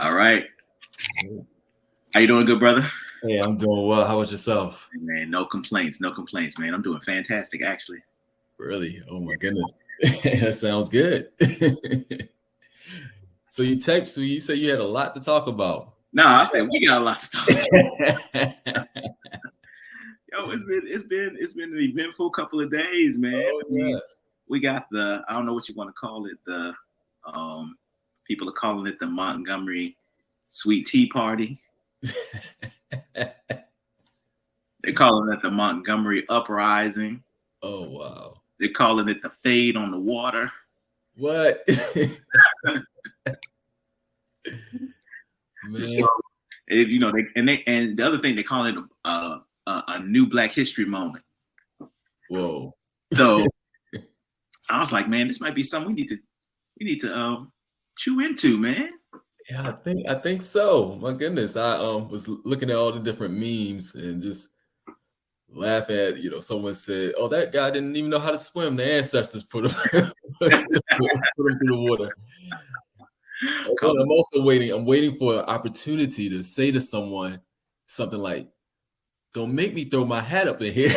All right. How you doing, good brother? Hey, I'm doing well. How about yourself? Man, no complaints, man. I'm doing fantastic, actually. Really? Oh my goodness. That sounds good. So you said you had a lot to talk about. No, I said we got a lot to talk about. Yo, it's been an eventful couple of days, man. Oh yes. We got I don't know what you want to call it, people are calling it the Montgomery Sweet Tea Party. They're calling it the Montgomery Uprising. Oh wow. They're calling it the fade on the water. What? Man. So, and the other thing they call it a new Black History moment. Whoa. So I was like, man, this might be something we need to chew into, man. Yeah, I think so. My goodness, I was looking at all the different memes and just laugh at, someone said, "Oh, that guy didn't even know how to swim. The ancestors put him, put him through the water." I'm also waiting. I'm waiting for an opportunity to say to someone something like, "Don't make me throw my hat up in here."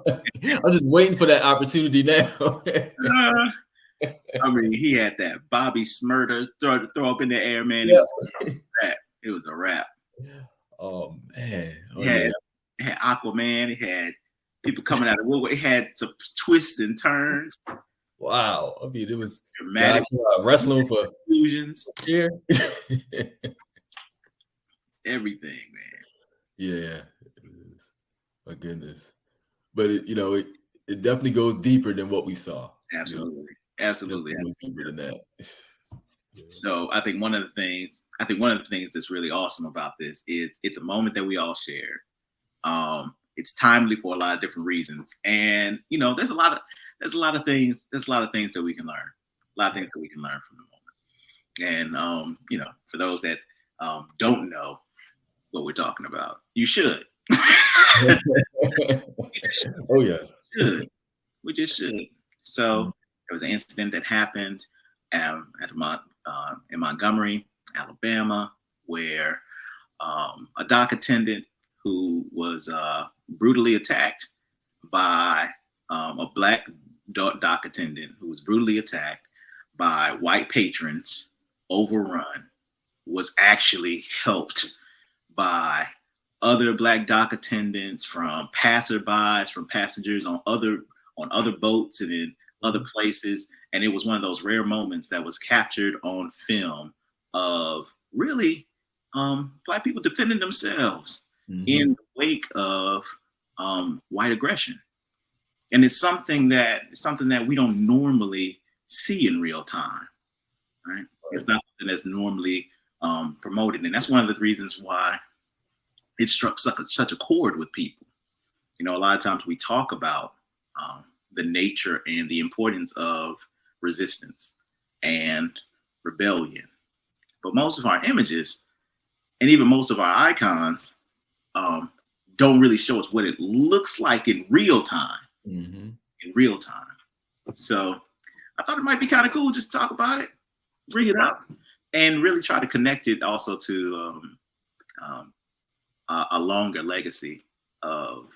I'm just waiting for that opportunity now. I mean, he had that Bobby Smurder throw up in the air, man. Yeah. It was a wrap. Oh man. It had Aquaman. It had people coming out of woodwork. It had some twists and turns. Wow. I mean, it was dramatic. Wrestling for illusions. Yeah. Everything, man. Yeah. My goodness. But it definitely goes deeper than what we saw. Absolutely. Absolutely. Deeper than that. So I think one of the things that's really awesome about this is it's a moment that we all share. It's timely for a lot of different reasons. And there's a lot of things that we can learn. A lot of things that we can learn from the moment. And for those that don't know what we're talking about, you should. Oh yes. We just should. So there was an incident that happened in Montgomery, Alabama, where a dock attendant who was brutally attacked by a Black dock attendant who was brutally attacked by white patrons, overrun, was actually helped by other Black dock attendants, from passerbys, from passengers on other boats and in other places. And it was one of those rare moments that was captured on film of really Black people defending themselves in the wake of white aggression. And it's something that we don't normally see in real time, right? It's not something that's normally promoted. And that's one of the reasons why it struck such a chord with people. A lot of times we talk about the nature and the importance of resistance and rebellion, but most of our images and even most of our icons don't really show us what it looks like in real time. So I thought it might be kind of cool just to talk about it, bring it up, and really try to connect it also to a longer legacy of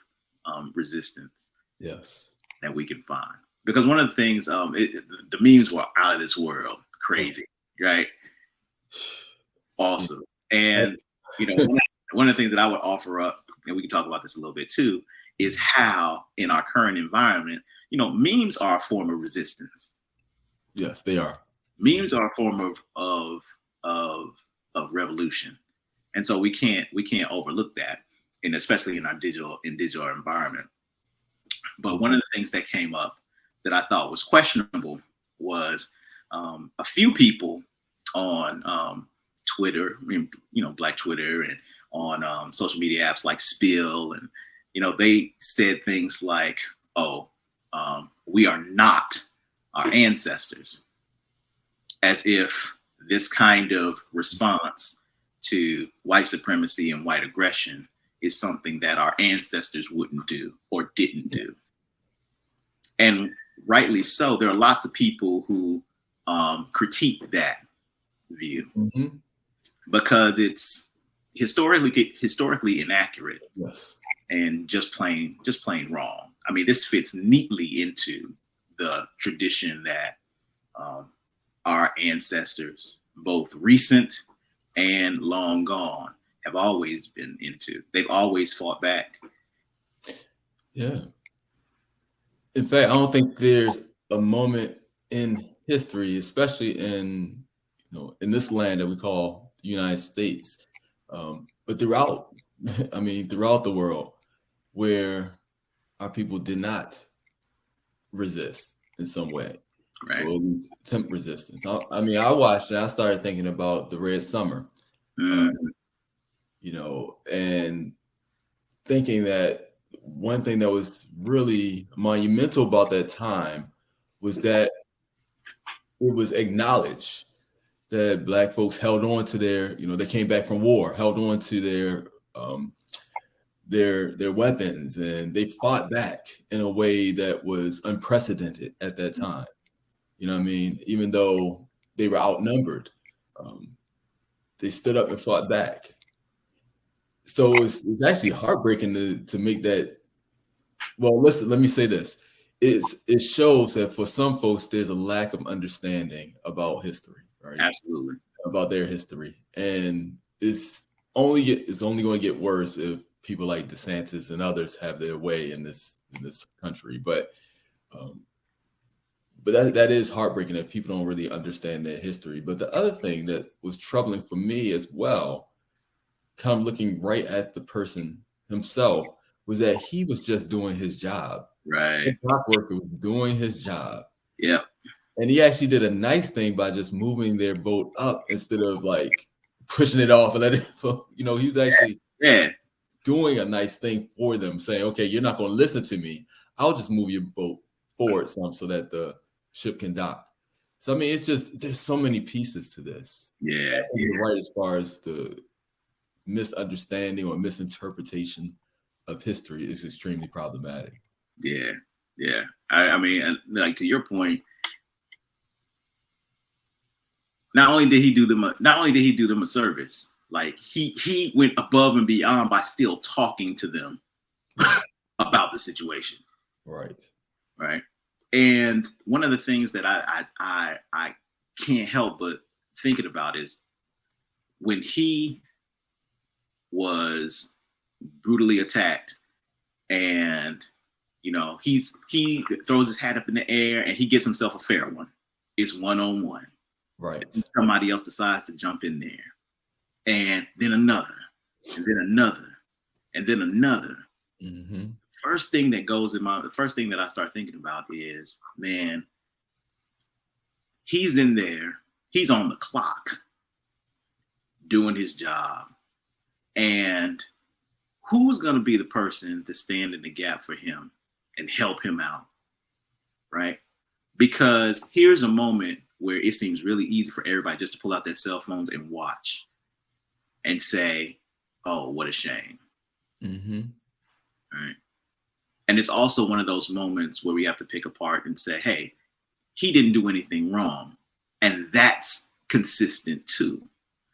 resistance. Yes. That we can find. Because one of the things, the memes were out of this world, crazy, right? Awesome. And one of the things that I would offer up, and we can talk about this a little bit too, is how in our current environment, memes are a form of resistance. Yes, they are. Memes are a form of revolution, and so we can't overlook that, and especially in our digital environment. But one of the things that came up that I thought was questionable was a few people on Twitter, Black Twitter, and on social media apps like Spill, and they said things like, "Oh, we are not our ancestors," as if this kind of response to white supremacy and white aggression is something that our ancestors wouldn't do or didn't do. And rightly so. There are lots of people who critique that view. because it's historically inaccurate Yes. and just plain wrong. I mean, this fits neatly into the tradition that our ancestors, both recent and long gone, have always been into. They've always fought back. Yeah. In fact, I don't think there's a moment in history, especially in in this land that we call the United States, but throughout, I mean, throughout the world, where our people did not resist in some way, Right. or at least attempt resistance. I mean, I watched and I started thinking about the Red Summer, and thinking that one thing that was really monumental about that time was that it was acknowledged that Black folks held on to they came back from war, held on to their weapons, and they fought back in a way that was unprecedented at that time. You know what I mean? Even though they were outnumbered, they stood up and fought back. So it's actually heartbreaking to make that. Well, listen, let me say this. It shows that for some folks, there's a lack of understanding about history, right? Absolutely. About their history. And it's only going to get worse if people like DeSantis and others have their way in this country. But that is heartbreaking that people don't really understand their history. But the other thing that was troubling for me as well, kind of looking right at the person himself, was that he was just doing his job. Right. The dock worker was doing his job. Yep. And he actually did a nice thing by just moving their boat up instead of like pushing it off and letting it, he was actually doing a nice thing for them, saying, okay, you're not going to listen to me. I'll just move your boat forward some so that the ship can dock. So, I mean, it's just, there's so many pieces to this. Yeah. You're right as far as the misunderstanding or misinterpretation of history is extremely problematic. Yeah. Yeah. I mean, like, to your point, not only did he do them a service, like he went above and beyond by still talking to them about the situation. Right. Right. And one of the things that I can't help but thinking about is when he was brutally attacked, and he throws his hat up in the air and he gets himself a fair one. It's 1-on-1. Right. And somebody else decides to jump in there, and then another, and then another, and then another. Mm-hmm. The first thing that I start thinking about is, man, he's in there, he's on the clock doing his job. And who's going to be the person to stand in the gap for him and help him out? Right? Because here's a moment where it seems really easy for everybody just to pull out their cell phones and watch and say, oh, what a shame. Mm-hmm. Right. And it's also one of those moments where we have to pick apart and say, hey, he didn't do anything wrong. And that's consistent too.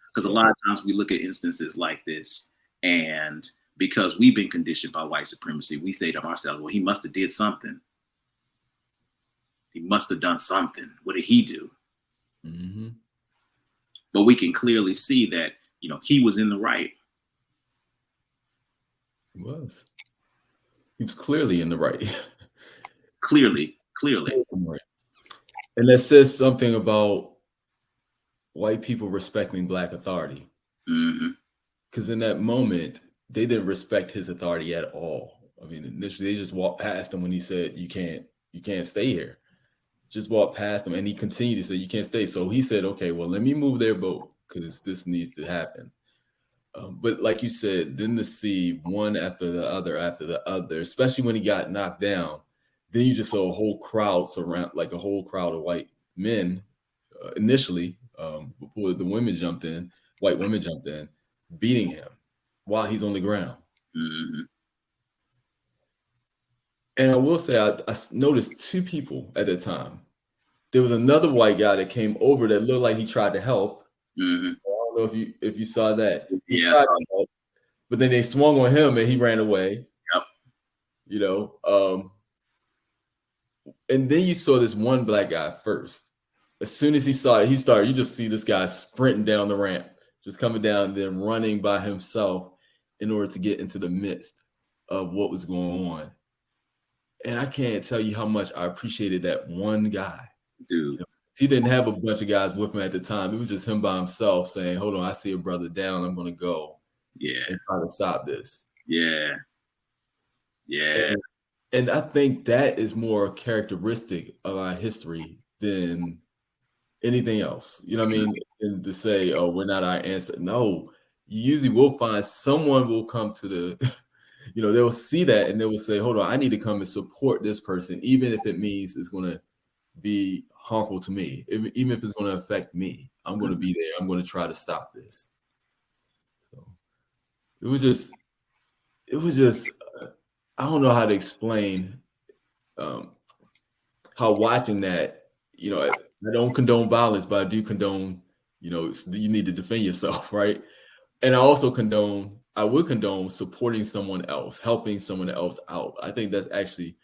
Because a lot of times we look at instances like this, and because we've been conditioned by white supremacy, we say to ourselves, well, he must have did something. He must have done something. What did he do? Mm-hmm. But we can clearly see that, he was in the right. He was. He was clearly in the right. Clearly. Right. And that says something about white people respecting Black authority. Mm-hmm. Because in that moment, they didn't respect his authority at all. I mean, initially they just walked past him when he said, you can't stay here. Just walked past him, and he continued to say, you can't stay. So he said, okay, well, let me move their boat because this needs to happen. But like you said, then to see one after the other, especially when he got knocked down, then you just saw a whole crowd surround, like a whole crowd of white men initially, before the women jumped in, white women jumped in, beating him while he's on the ground. Mm-hmm. And I will say, I noticed two people at the time. There was another white guy that came over that looked like he tried to help. Mm-hmm. I don't don't know if you saw that. He Yeah, tried to help, but then they swung on him and he ran away. yep. You know, and then you saw this one black guy first. As soon as he saw it, he started. You just see this guy sprinting down the ramp, just coming down, and then running by himself in order to get into the midst of what was going on. And I can't tell you how much I appreciated that one guy. Dude. You know, he didn't have a bunch of guys with him at the time. It was just him by himself saying, hold on, I see a brother down. I'm going to go and try to stop this. Yeah. Yeah. And I think that is more characteristic of our history than anything else. You know what I mean? And to say, oh, we're not our answer. No, you usually will find someone will come to the, you know, they'll see that and they will say, hold on, I need to come and support this person, even if it means it's going to be harmful to me, even if it's going to affect me. I'm going to be there. I'm going to try to stop this. So it was just, I don't know how to explain how watching that, you know, I don't condone violence, but I do condone, you know, you need to defend yourself, right? And I would condone supporting someone else, helping someone else out. I think that's actually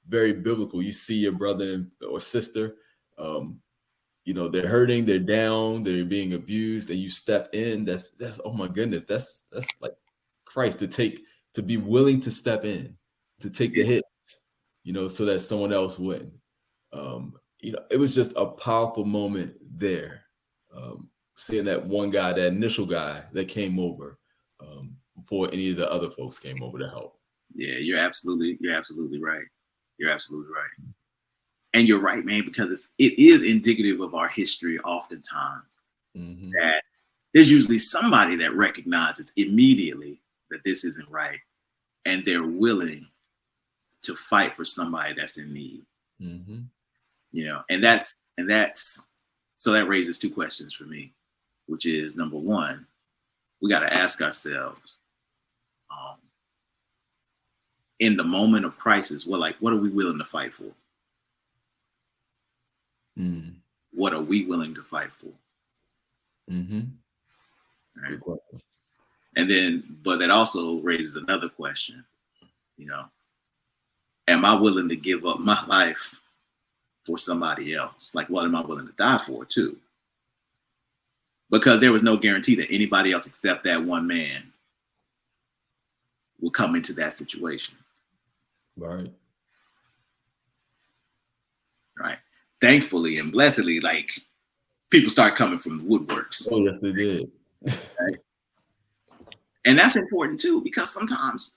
very biblical. You see your brother or sister, you know, they're hurting, they're down, they're being abused, and you step in. That's oh my goodness, that's like Christ to be willing to step in, to take the hit, you know, so that someone else wouldn't. You know, it was just a powerful moment there. Seeing that one guy, that initial guy that came over before any of the other folks came over to help. Yeah, you're absolutely right. You're absolutely right. And you're right, man, because it is indicative of our history oftentimes that there's usually somebody that recognizes immediately that this isn't right, and they're willing to fight for somebody that's in need. You know, and that's so that raises two questions for me, which is, number one, we got to ask ourselves, in the moment of crisis, what are we willing to fight for? What are we willing to fight for? Right. And then, but that also raises another question, you know, am I willing to give up my life for somebody else? Like, what am I willing to die for too? Because there was no guarantee that anybody else except that one man will come into that situation. Right. Thankfully and blessedly, like, people start coming from the woodworks. Oh, yes, they did. Right? And that's important too, because sometimes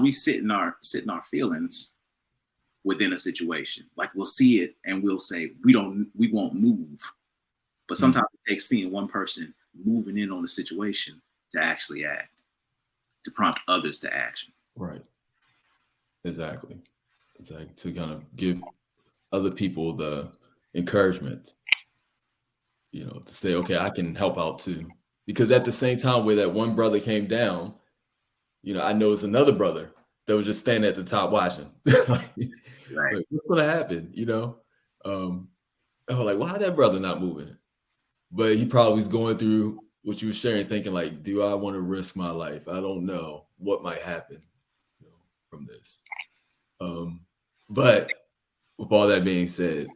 we sit in our feelings within a situation. Like, we'll see it and we'll say we won't move. But sometimes it takes seeing one person moving in on the situation to actually act, to prompt others to action. Right. Exactly. To kind of give other people the encouragement, you know, to say, okay, I can help out too. Because at the same time where that one brother came down, you know, I know it's another brother that was just standing at the top watching. Like, what's going to happen? You know, I was like, why that brother not moving? But he probably was going through what you were sharing, thinking like, do I want to risk my life? I don't know what might happen, you know, from this. But with all that being said,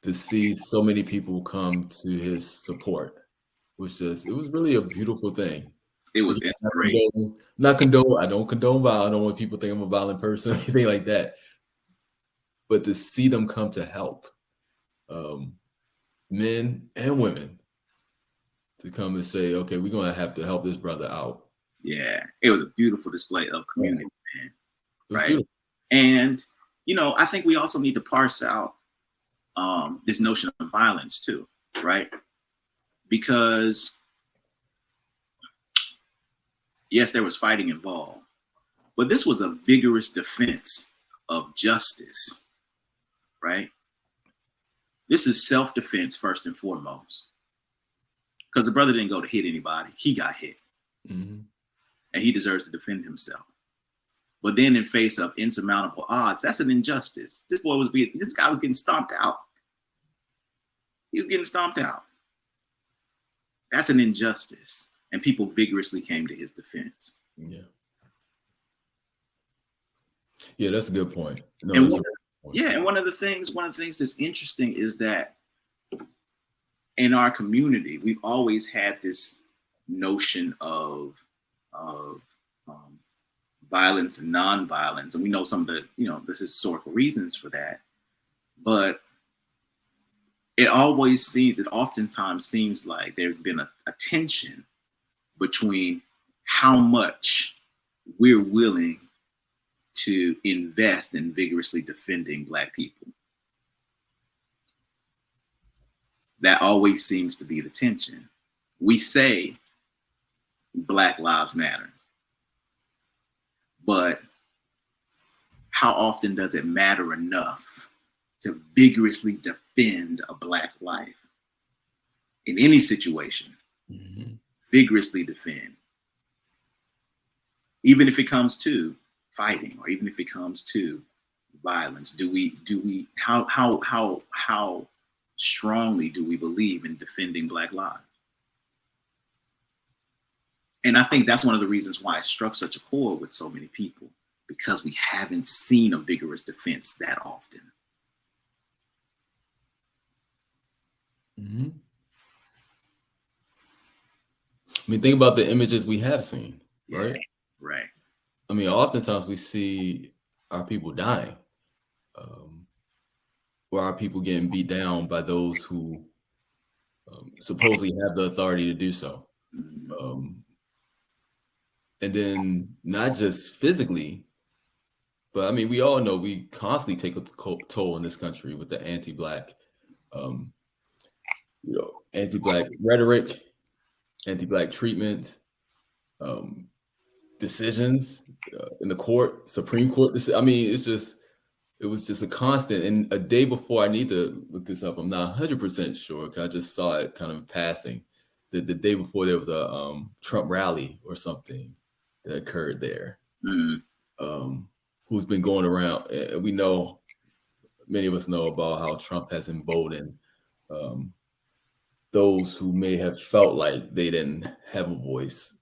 to see so many people come to his support it was really a beautiful thing. It was inspirational. I don't condone violence. I don't want people to think I'm a violent person or anything like that. But to see them come to help, men and women, to come and say, okay, we're going to have to help this brother out. Yeah, it was a beautiful display of community, man. Right. Beautiful. And, you know, I think we also need to parse out this notion of violence too, right? Because yes, there was fighting involved, but this was a vigorous defense of justice, right? This is self-defense first and foremost, because the brother didn't go to hit anybody. He got hit, and he deserves to defend himself. But then in face of insurmountable odds, that's an injustice. This guy was getting stomped out. He was getting stomped out. That's an injustice. And people vigorously came to his defense. Yeah. Yeah, that's a good point. No, And that's a good point. yeah, and one of the things that's interesting is that in our community, we've always had this notion of violence and nonviolence, and we know some of the the historical reasons for that. But it oftentimes seems like there's been a tension between how much we're willing to invest in vigorously defending Black people. That always seems to be the tension. We say Black Lives Matter, but how often does it matter enough to vigorously defend a Black life in any situation? Mm-hmm. Vigorously defend, even if it comes to fighting, or even if it comes to violence. How strongly do we believe in defending Black lives? And I think that's one of the reasons why it struck such a chord with so many people, because we haven't seen a vigorous defense that often. Mm-hmm. I mean, think about the images we have seen, right? Right. I mean, oftentimes we see our people dying, or our people getting beat down by those who supposedly have the authority to do so. And then not just physically, but I mean, we all know we constantly take a toll in this country with the anti-Black, anti-Black rhetoric, anti-Black treatment, decisions in the court, Supreme Court. I mean, it was just a constant. And a day before, I need to look this up. I'm not 100% sure, because I just saw it kind of passing. The day before, there was a Trump rally or something that occurred there. Who's been going around? We know, many of us know about how Trump has emboldened those who may have felt like they didn't have a voice.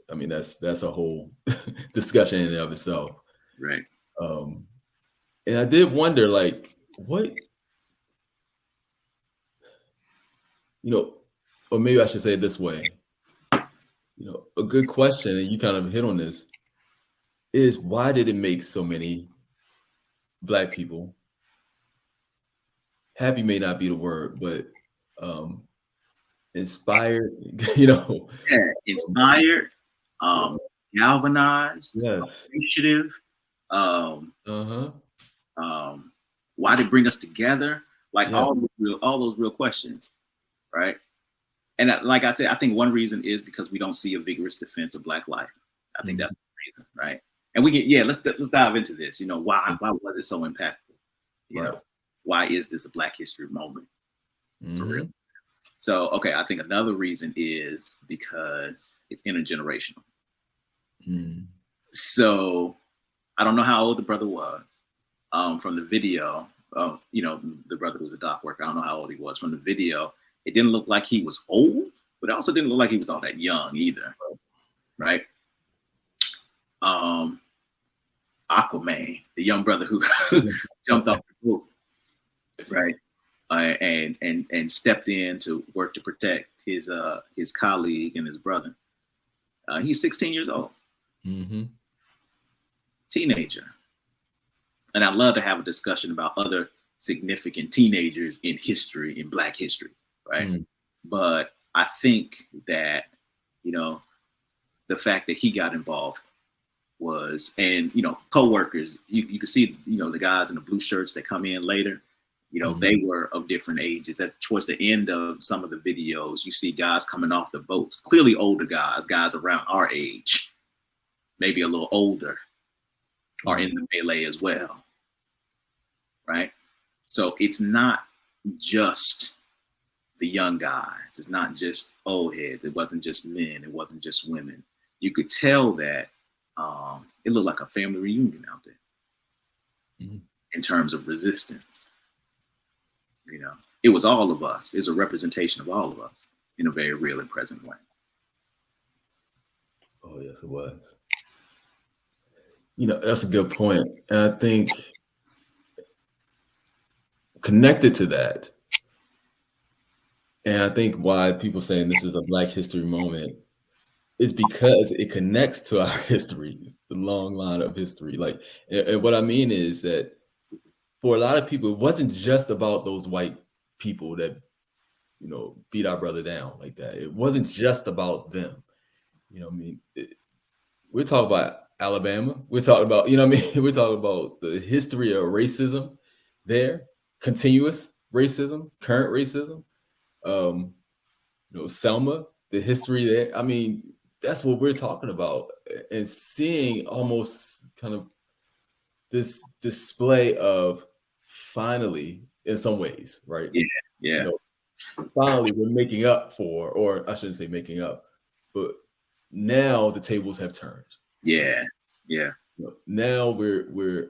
I mean, that's a whole discussion in and of itself. Right. And I did wonder, like, what, or maybe I should say it this way, a good question, and you kind of hit on this, is why did it make so many Black people, happy may not be the word, but inspired, inspired, galvanized, yes, appreciative, why did it bring us together? Like, yes. all those real questions, right? And like I said, I think one reason is because we don't see a vigorous defense of Black life. I think that's the reason, right? And we can, let's dive into this. Why was it so impactful? Why is this a Black history moment? For real. So, okay, I think another reason is because it's intergenerational. So, I don't know how old the brother was. From the video, the brother was a dock worker. I don't know how old he was. From the video, it didn't look like he was old, but it also didn't look like he was all that young either, right? Aquaman, the young brother who jumped off the boat, right, and stepped in to work to protect his colleague and his brother. He's 16 years old, teenager. And I'd love to have a discussion about other significant teenagers in history, in Black history, right? But I think that, the fact that he got involved was, and, co-workers, you can see, the guys in the blue shirts that come in later, they were of different ages. Towards the end of some of the videos, you see guys coming off the boats, clearly older guys around our age, maybe a little older, are in the melee as well, right? So it's not just the young guys. It's not just old heads. It wasn't just men. It wasn't just women. You could tell that it looked like a family reunion out there in terms of resistance. It was all of us. It's a representation of all of us. in a very real and present way. Oh, yes, it was. That's a good point. And I think connected to that, and I think why people saying this is a Black history moment is because it connects to our history, the long line of history. Like, and what I mean is that for a lot of people, it wasn't just about those white people that, beat our brother down like that. It wasn't just about them. We're talking about Alabama. We're talking about, we're talking about the history of racism there, continuous racism, current racism. Selma, the history there. I mean, that's what we're talking about. And seeing almost kind of this display of finally, in some ways, right? Yeah. Finally we're making up for, or I shouldn't say making up, but now the tables have turned. Yeah. Now we're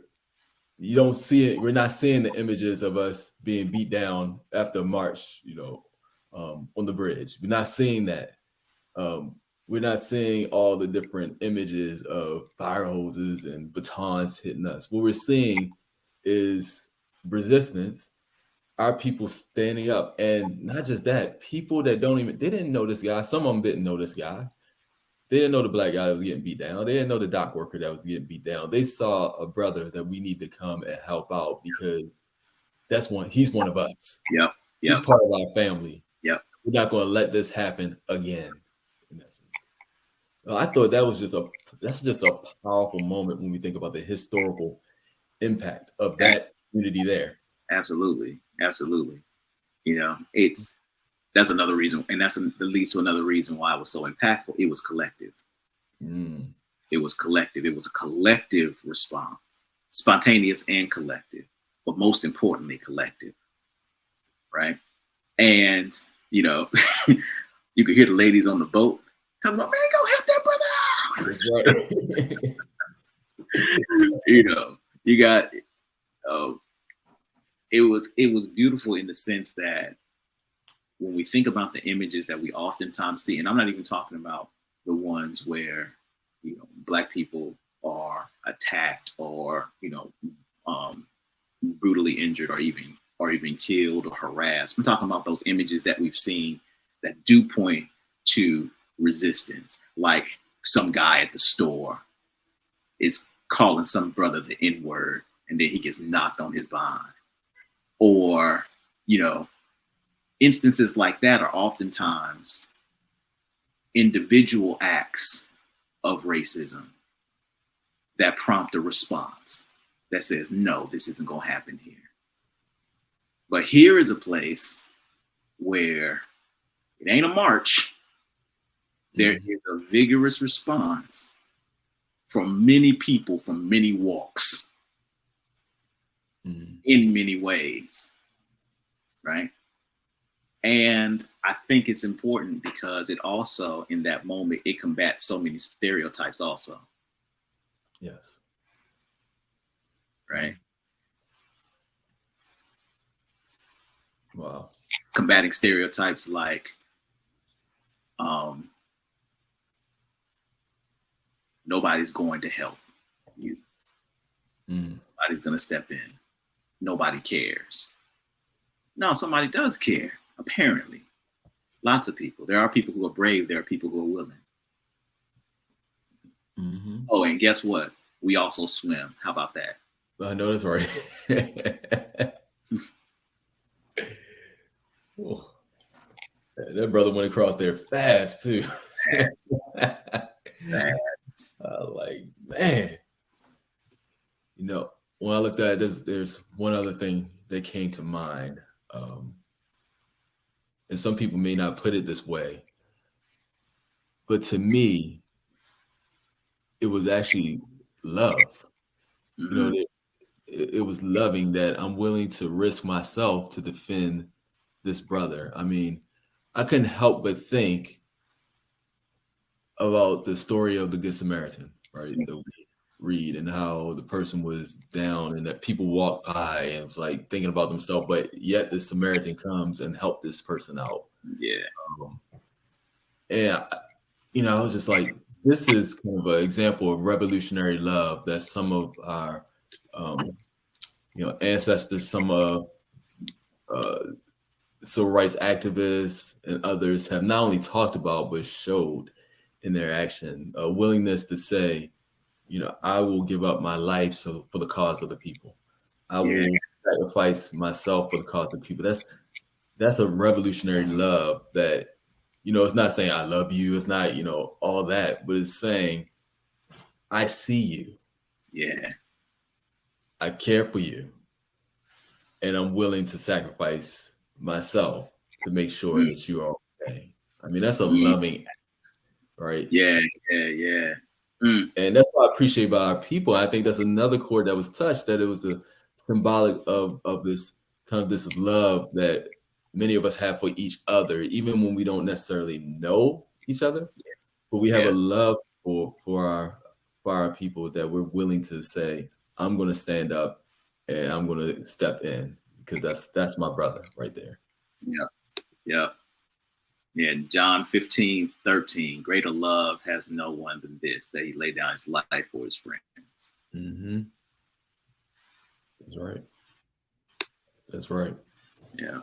you don't see it. We're not seeing the images of us being beat down after a march, on the bridge. We're not seeing that. We're not seeing all the different images of fire hoses and batons hitting us. What we're seeing is resistance, our people standing up. And not just that, people that they didn't know this guy. Some of them didn't know this guy. They didn't know the Black guy that was getting beat down. They didn't know the dock worker that was getting beat down. They saw a brother that we need to come and help out because he's one of us. Yep. He's part of our family. Yep. We're not going to let this happen again, in essence. I thought that's just a powerful moment when we think about the historical impact of that community there. Absolutely. That's another reason, and that leads to another reason why it was so impactful. It was collective. It was collective. It was a collective response, spontaneous and collective, but most importantly, collective. Right? And you could hear the ladies on the boat talking about, "Man, go help that brother out." That's right. You got. It was beautiful in the sense that when we think about the images that we oftentimes see, and I'm not even talking about the ones where Black people are attacked or brutally injured or even killed or harassed. I'm talking about those images that we've seen that do point to resistance, like some guy at the store is calling some brother the N-word and then he gets knocked on his behind. Or, instances like that are oftentimes individual acts of racism that prompt a response that says, no, this isn't going to happen here. But here is a place where it ain't a march. There is a vigorous response from many people from many walks in many ways, right? And I think it's important because it also, in that moment, it combats so many stereotypes also. Yes. Right? Wow. Combating stereotypes like nobody's going to help you. Nobody's going to step in. Nobody cares. No, somebody does care, apparently. Lots of people. There are people who are brave. There are people who are willing. Oh, and guess what? We also swim. How about that? I know that's right. That brother went across there fast, too. Fast. Like, man. When I looked at it, there's one other thing that came to mind. And some people may not put it this way, but to me, it was actually love. It was loving that I'm willing to risk myself to defend this brother. I mean, I couldn't help but think about the story of the Good Samaritan, right? That we read, and how the person was down and that people walked by and was like thinking about themselves, but yet the Samaritan comes and helped this person out. Yeah. And I was just like, this is kind of an example of revolutionary love that some of our ancestors, some civil rights activists and others have not only talked about but showed in their action. A willingness to say, I will give up my life for the cause of the people. I will sacrifice myself for the cause of the people. That's a revolutionary love that, it's not saying I love you. It's not, all that, but it's saying I see you. Yeah. I care for you. And I'm willing to sacrifice myself to make sure that you are okay. I mean, that's a loving act, right? Yeah. And that's what I appreciate about our people. I think that's another chord that was touched, that it was a symbolic of this kind of this love that many of us have for each other, even when we don't necessarily know each other, but we have a love for our people that we're willing to say, I'm going to stand up and I'm going to step in, because that's my brother right there. Yeah. John 15:13, greater love has no one than this, that he laid down his life for his friends. Mm-hmm. That's right. Yeah.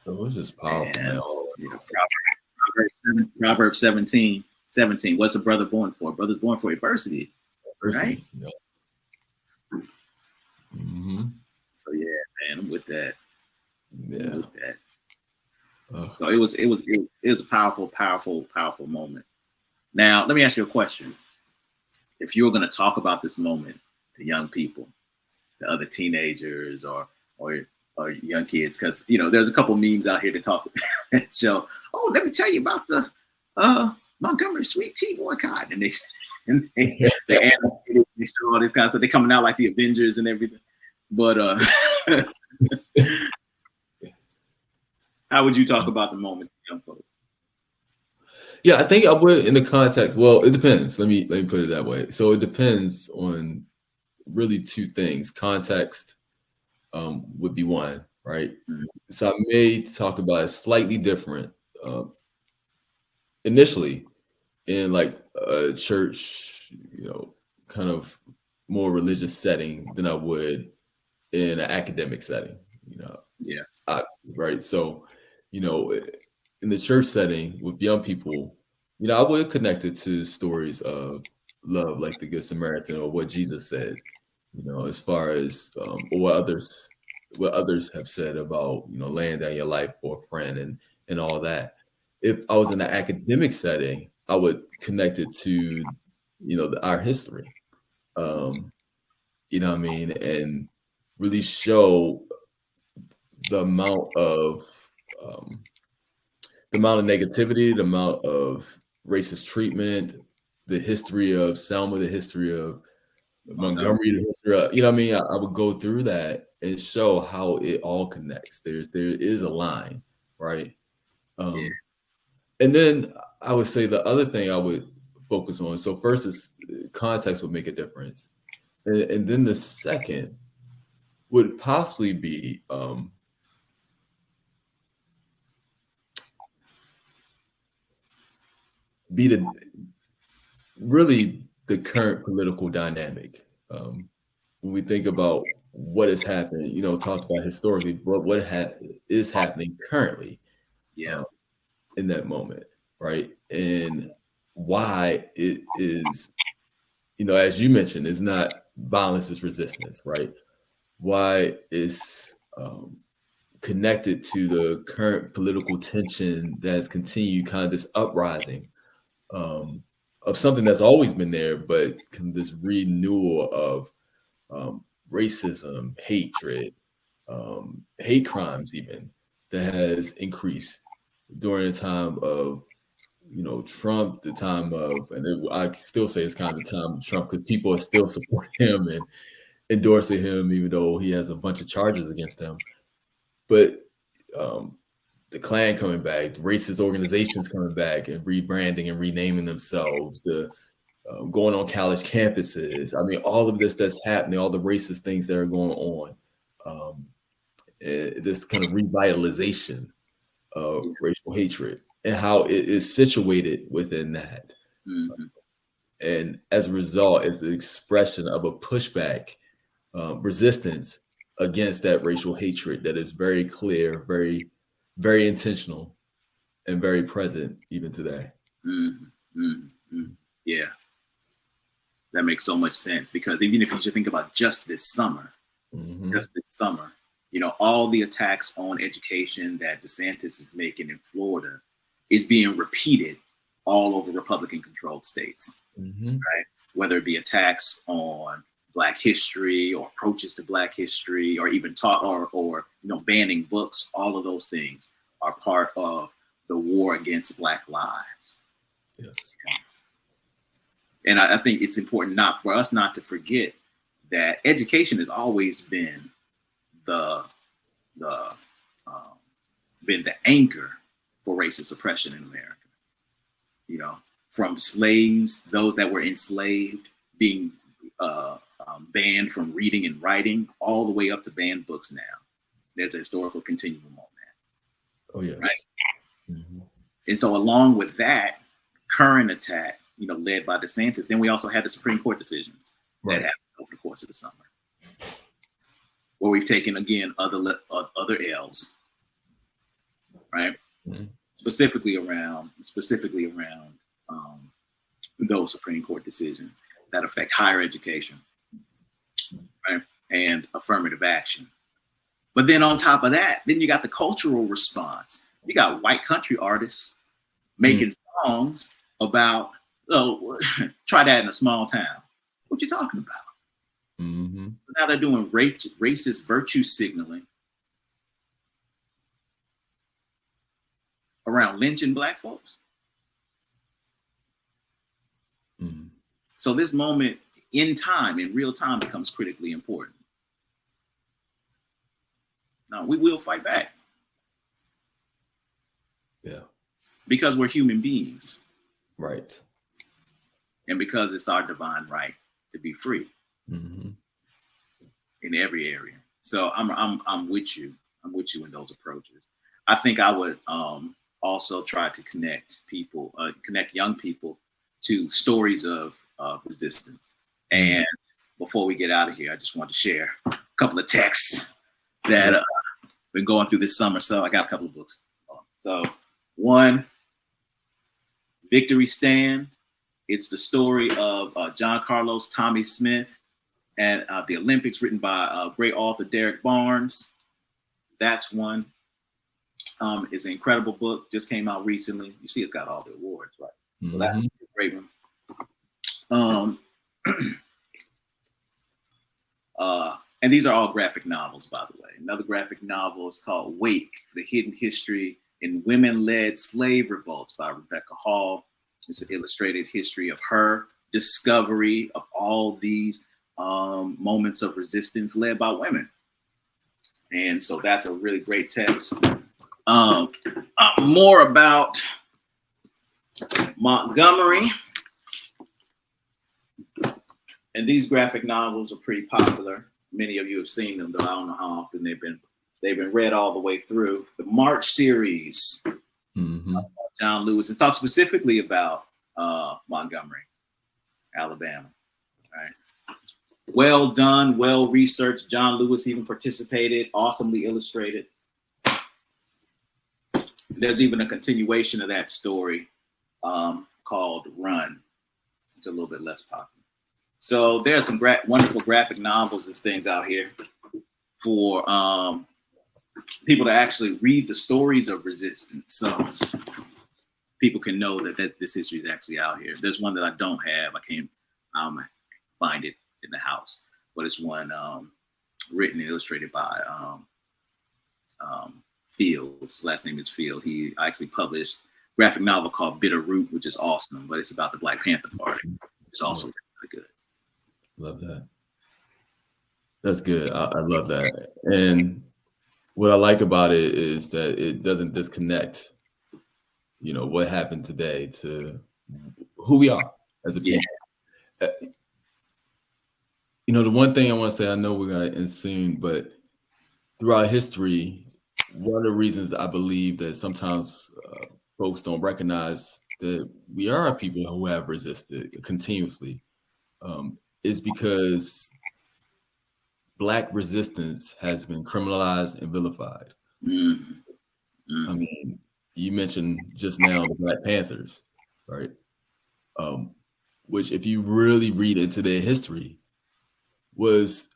So it was just powerful, man. Proverbs 17, what's a brother born for? A brother's born for adversity. Right? Yeah. Mm-hmm. So yeah, man, I'm with that. Yeah. So it was a powerful moment. Now, let me ask you a question. If you were going to talk about this moment to young people, to other teenagers or young kids, because there's a couple memes out here to talk and show, let me tell you about the Montgomery Sweet Tea boycott, and they show all this kind of stuff. They're coming out like the Avengers and everything. But how would you talk about the moment to young folks? Yeah, I think I would, in the context. Well, it depends. Let me put it that way. So it depends on really two things. Context would be one, right? Mm-hmm. So I may talk about it slightly different initially in like a church, kind of more religious setting than I would in an academic setting, obviously, right? So, in the church setting with young people, I would connect it to stories of love, like the Good Samaritan, or what Jesus said, as far as or what others have said about, laying down your life for a friend and all that. If I was in an academic setting, I would connect it to, our history, what I mean, and really show the amount of negativity, the amount of racist treatment, the history of Selma, the history of Montgomery, the history of, what I mean? I would go through that and show how it all connects. There is a line, right? And then I would say the other thing I would focus on. So first is context would make a difference. And then the second would possibly be the current political dynamic. When we think about what is happening, talked about historically, but what is happening currently in that moment, right? And why it is, as you mentioned, it's not violence is resistance, right? Why is connected to the current political tension that has continued, kind of this uprising of something that's always been there, but this renewal of racism, hatred, hate crimes even, that has increased during the time of, Trump, the time of, and I still say it's kind of the time of Trump, because people are still supporting him and endorsing him, even though he has a bunch of charges against him. But the Klan coming back, the racist organizations coming back and rebranding and renaming themselves, the going on college campuses. I mean, all of this that's happening, all the racist things that are going on, this kind of revitalization of racial hatred. and how it is situated within that. Mm-hmm. And as a result, it's an expression of a pushback, resistance against that racial hatred that is very clear, very, very intentional, and very present even today. Mm-hmm. Mm-hmm. Yeah, that makes so much sense, because even if you just think about just this summer, all the attacks on education that DeSantis is making in Florida is being repeated all over Republican-controlled states, right? Whether it be attacks on Black history or approaches to Black history, or even taught or banning books, all of those things are part of the war against Black lives. Yes. And I think it's important for us not to forget that education has always been the anchor for racist oppression in America. From slaves, those that were enslaved, being banned from reading and writing, all the way up to banned books now. There's a historical continuum on that. Oh, yeah. Right. Mm-hmm. And so along with that current attack, led by DeSantis, then we also had the Supreme Court decisions that happened over the course of the summer, where we've taken, again, other L's, right? Mm-hmm. Specifically around those Supreme Court decisions that affect higher education, right? And affirmative action. But then on top of that, then you got the cultural response. You got white country artists making songs about, try that in a small town. What you talking about? Mm-hmm. So now they're doing racist virtue signaling around lynching Black folks. Mm-hmm. So this moment in real time, becomes critically important. Now, we will fight back. Yeah. Because we're human beings. Right. And because it's our divine right to be free. Mm-hmm. In every area. So I'm with you. I'm with you in those approaches. I think I would also try to connect young people to stories of resistance. And before we get out of here, I just want to share a couple of texts that been going through this summer. So I got a couple of books. So one, Victory Stand. It's the story of John Carlos Tommy Smith and the Olympics, written by great author Derek Barnes. That's one. It's an incredible book. Just came out recently. You see, it's got all the awards, right? Mm-hmm. So that's a great one. And these are all graphic novels, by the way. Another graphic novel is called Wake, The Hidden History in Women-Led Slave Revolts by Rebecca Hall. It's an illustrated history of her discovery of all these moments of resistance led by women. And so that's a really great text. More about Montgomery. And these graphic novels are pretty popular. Many of you have seen them, though I don't know how often they've been read all the way through. The March series, John Lewis, and talks specifically about Montgomery, Alabama. Right. Well done, well researched. John Lewis even participated, awesomely illustrated. There's even a continuation of that story called Run. It's a little bit less popular. So there's some wonderful graphic novels and things out here for people to actually read the stories of resistance. So people can know that this history is actually out here. There's one that I don't have. I can't find it in the house, but it's one written and illustrated by Fields. Last name is Field. He actually published a graphic novel called Bitter Root, which is awesome, but it's about the Black Panther Party. It's also really good. Love that. That's good. I love that. And what I like about it is that it doesn't disconnect, what happened today to who we are as a people. Yeah. The one thing I want to say, I know we're going to end soon, but throughout history, one of the reasons I believe that sometimes folks don't recognize that we are a people who have resisted continuously, is because Black resistance has been criminalized and vilified. I mean, you mentioned just now the Black Panthers, right? Which, if you really read into their history, was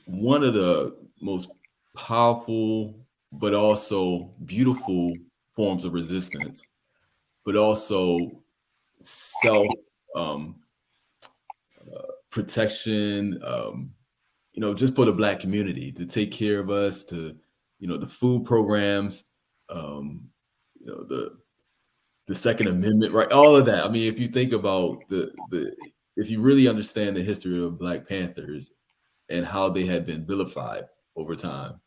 one of the most powerful but also beautiful forms of resistance, but also self protection, just for the Black community, to take care of us, to, the food programs, the Second Amendment, right? All of that. I mean, if you think about if you really understand the history of Black Panthers and how they had been vilified over time,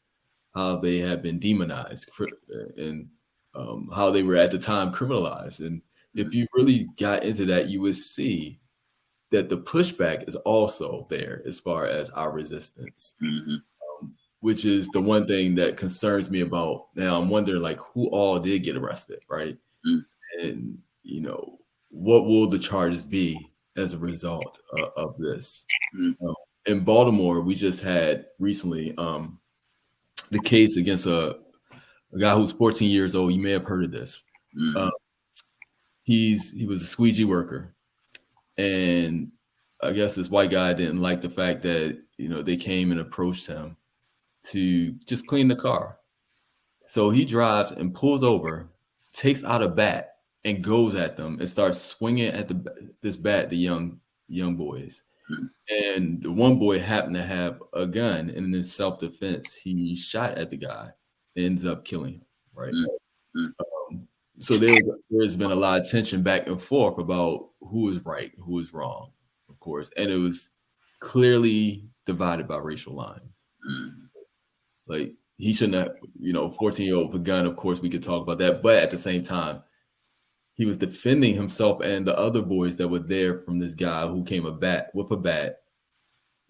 how they had been demonized, and how they were at the time criminalized. And if you really got into that, you would see that the pushback is also there as far as our resistance, which is the one thing that concerns me about now. I'm wondering, like, who all did get arrested, right? And, what will the charges be as a result of this? In Baltimore, we just had recently the case against a guy who's 14 years old. You may have heard of this. He was a squeegee worker, and I guess this white guy didn't like the fact that they came and approached him to just clean the car. So he drives and pulls over, takes out a bat, and goes at them and starts swinging at this bat, the young boys. And the one boy happened to have a gun, and in self-defense, he shot at the guy and ends up killing him, right? So there's been a lot of tension back and forth about who is right, who is wrong, of course. And it was clearly divided by racial lines. Like, he shouldn't have, 14-year-old with a gun, of course, we could talk about that. But at the same time, he was defending himself and the other boys that were there from this guy who came with a bat,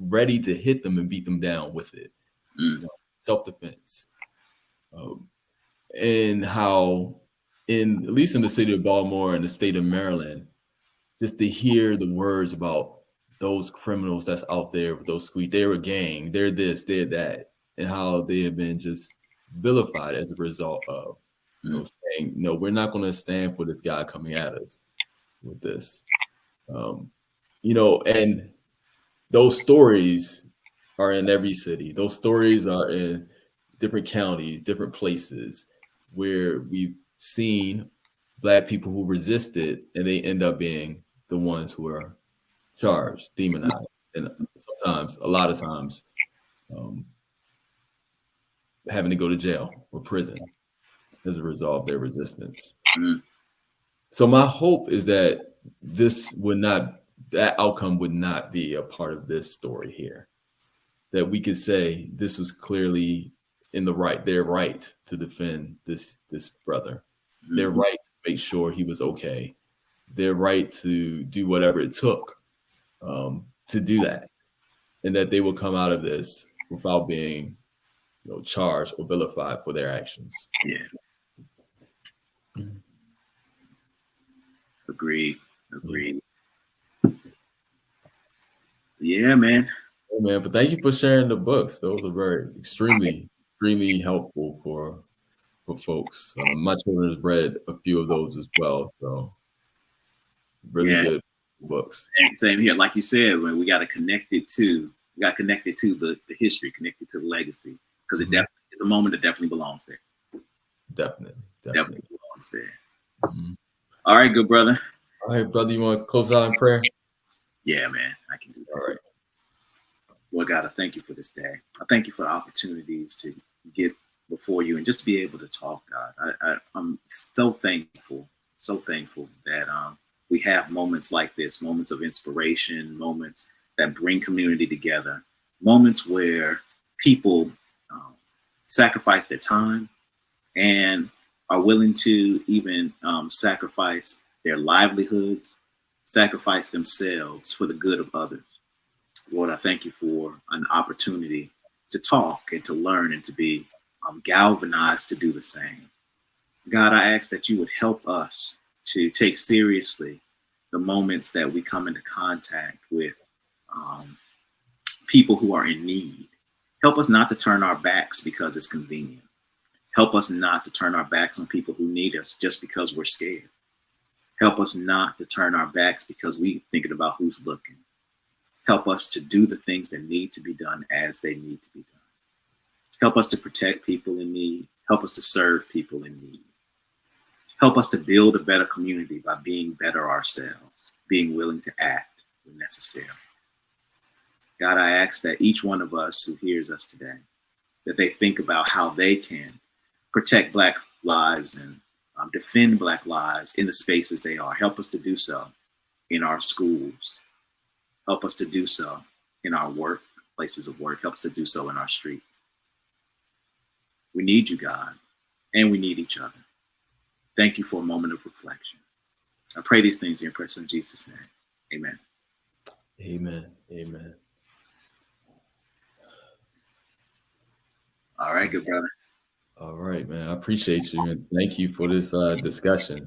ready to hit them and beat them down with it. Self-defense. And how, at least in the city of Baltimore and the state of Maryland, just to hear the words about those criminals that's out there with those they're a gang, they're this, they're that, and how they have been just vilified as a result of saying, no, we're not going to stand for this guy coming at us with this. And those stories are in every city. Those stories are in different counties, different places where we've seen Black people who resisted, and they end up being the ones who are charged, demonized, and sometimes, a lot of times, having to go to jail or prison as a result of their resistance. So my hope is that that outcome would not be a part of this story here. That we could say this was clearly their right to defend this brother, their right to make sure he was okay, their right to do whatever it took to do that, and that they will come out of this without being charged or vilified for their actions. Agreed. Yeah, man. But thank you for sharing the books. Those are extremely helpful for folks. My children has read a few of those as well. So really good books. And same here. Like you said, when we got connected to the history, connected to the legacy, because it's a moment that definitely belongs there. Definitely belongs there. All right, good brother. All right, brother, you want to close out in prayer? Yeah, man, I can do that. All right. Lord God, I thank you for this day. I thank you for the opportunities to get before you and just to be able to talk, God. I'm so thankful that we have moments like this, moments of inspiration, moments that bring community together, moments where people sacrifice their time and are willing to even sacrifice their livelihoods, sacrifice themselves for the good of others. Lord, I thank you for an opportunity to talk and to learn and to be galvanized to do the same. God, I ask that you would help us to take seriously the moments that we come into contact with people who are in need. Help us not to turn our backs because it's convenient. Help us not to turn our backs on people who need us just because we're scared. Help us not to turn our backs because we're thinking about who's looking. Help us to do the things that need to be done as they need to be done. Help us to protect people in need. Help us to serve people in need. Help us to build a better community by being better ourselves, being willing to act when necessary. God, I ask that each one of us who hears us today, that they think about how they can protect Black lives and defend Black lives in the spaces they are. Help us to do so in our schools. Help us to do so in our work, places of work. Help us to do so in our streets. We need you, God, and we need each other. Thank you for a moment of reflection. I pray these things in your precious Jesus' name. Amen. Amen. Amen. All right, good brother. All right, man. I appreciate you and thank you for this discussion.